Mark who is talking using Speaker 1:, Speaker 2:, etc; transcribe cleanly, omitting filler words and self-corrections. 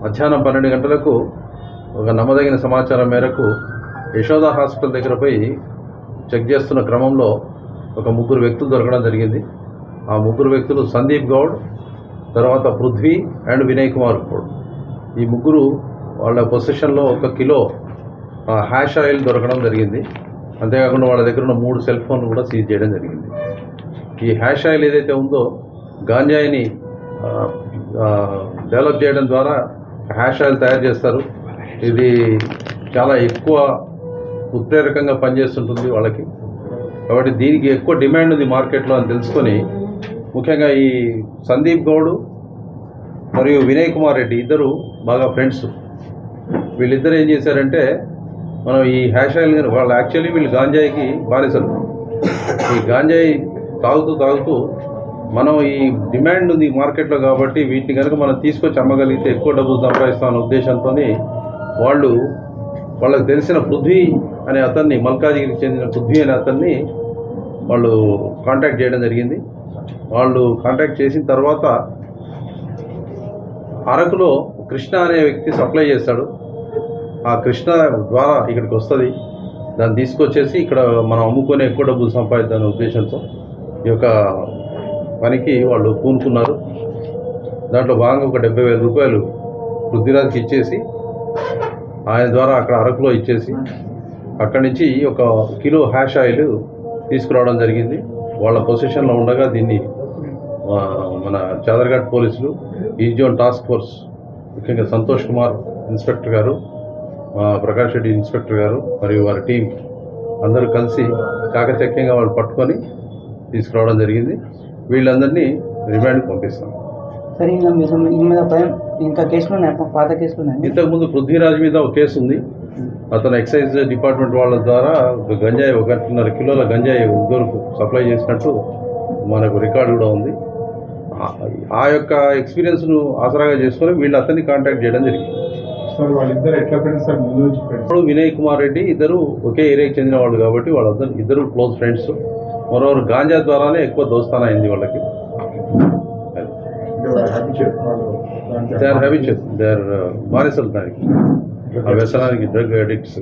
Speaker 1: మధ్యాహ్నం 12 గంటలకు ఒక నమ్మదగిన సమాచారం మేరకు యశోద హాస్పిటల్ దగ్గర పోయి చెక్ చేస్తున్న క్రమంలో ఒక ముగ్గురు వ్యక్తులు దొరకడం జరిగింది. ఆ ముగ్గురు వ్యక్తులు సందీప్ గౌడ్, తర్వాత పృథ్వీ అండ్ వినయ్ కుమార్ గౌడ్. ఈ ముగ్గురు వాళ్ళ పొజిషన్లో 1 కిలో హ్యాష్ ఆయిల్ దొరకడం జరిగింది. అంతేకాకుండా వాళ్ళ దగ్గర ఉన్న 3 సెల్ ఫోన్లు కూడా సీజ్ చేయడం జరిగింది. ఈ హ్యాష్ ఆయిల్ ఏదైతే ఉందో గాంజాయిని డెవలప్ చేయడం ద్వారా హ్యాష్ ఆయిల్ తయారు చేస్తారు. ఇది చాలా ఎక్కువ ఉత్ప్రేరకంగా పనిచేస్తుంటుంది వాళ్ళకి. కాబట్టి దీనికి ఎక్కువ డిమాండ్ ఉంది మార్కెట్లో అని తెలుసుకొని ముఖ్యంగా ఈ సందీప్ గౌడ్ మరియు వినయ్ కుమార్ రెడ్డి ఇద్దరు బాగా ఫ్రెండ్స్. వీళ్ళిద్దరు ఏం చేశారంటే మనం ఈ హ్యాష్ ఆయిల్ వాళ్ళు యాక్చువల్లీ వీళ్ళు గాంజాయికి బానిసలు. ఈ గాంజాయి తాగుతూ మనం ఈ డిమాండ్ ఉంది మార్కెట్లో కాబట్టి వీటిని కనుక మనం తీసుకొచ్చి అమ్మగలిగితే ఎక్కువ డబ్బులు సంపాదిస్తామన్న ఉద్దేశంతో వాళ్ళకి తెలిసిన పృథ్వీ అనే అతన్ని, మల్కాజిగిరికి చెందిన పృథ్వీ అనే అతన్ని వాళ్ళు కాంటాక్ట్ చేయడం జరిగింది. వాళ్ళు కాంటాక్ట్ చేసిన తర్వాత అరకులో కృష్ణ అనే వ్యక్తి సప్లై చేస్తాడు. ఆ కృష్ణ ద్వారా ఇక్కడికి వస్తుంది. దాన్ని తీసుకొచ్చేసి ఇక్కడ మనం అమ్ముకొని ఎక్కువ డబ్బులు సంపాదిద్దామనే ఉద్దేశంతో ఈ యొక్క పనికి వాళ్ళు పూనుకున్నారు. దాంట్లో భాగంగా ఒక 70,000 రూపాయలు పృథ్వీరాజ్కి ఇచ్చేసి ఆయన ద్వారా అక్కడ అరకులో ఇచ్చేసి అక్కడి నుంచి 1 కిలో హ్యాష్ ఆయిల్ తీసుకురావడం జరిగింది. వాళ్ళ పొజిషన్లో ఉండగా దీన్ని మన చాదర్ఘాట్ పోలీసులు, ఈస్ట్ జోన్ టాస్క్ ఫోర్స్ ముఖ్యంగా సంతోష్ కుమార్ ఇన్స్పెక్టర్ గారు, ప్రకాష్ రెడ్డి ఇన్స్పెక్టర్ గారు మరియు వారి టీం అందరూ కలిసి చాకచక్యంగా వాళ్ళు పట్టుకొని తీసుకురావడం జరిగింది. వీళ్ళందరినీ రిమాండ్కి పంపిస్తాం.
Speaker 2: సరే, ఇంకా కేసులు ఉన్నాయి, పాత కేసులు ఉన్నాయి.
Speaker 1: ఇంతకుముందు పృథ్వీరాజ్ మీద ఒక కేసు ఉంది. అతను ఎక్సైజ్ డిపార్ట్మెంట్ వాళ్ళ ద్వారా గంజాయి 1.5 కిలోల గంజాయి ఉద్దూరుకు సప్లై చేసినట్టు మనకు రికార్డు కూడా ఉంది. ఆ యొక్క ఎక్స్పీరియన్స్ను ఆసరాగా చేసుకొని వీళ్ళు అతన్ని కాంటాక్ట్ చేయడం జరిగింది. ఇప్పుడు వినయ్ కుమార్ రెడ్డి ఇద్దరు ఒకే ఏరియాకి చెందిన వాళ్ళు కాబట్టి వాళ్ళందరూ ఇద్దరు క్లోజ్ ఫ్రెండ్స్. మరోవరు గాంజా ద్వారానే ఎక్కువ దోస్తానా అయింది వాళ్ళకి. దే ఆర్ బానిసలు దానికి, ఆ వ్యసనానికి, డ్రగ్ అడిక్ట్స్.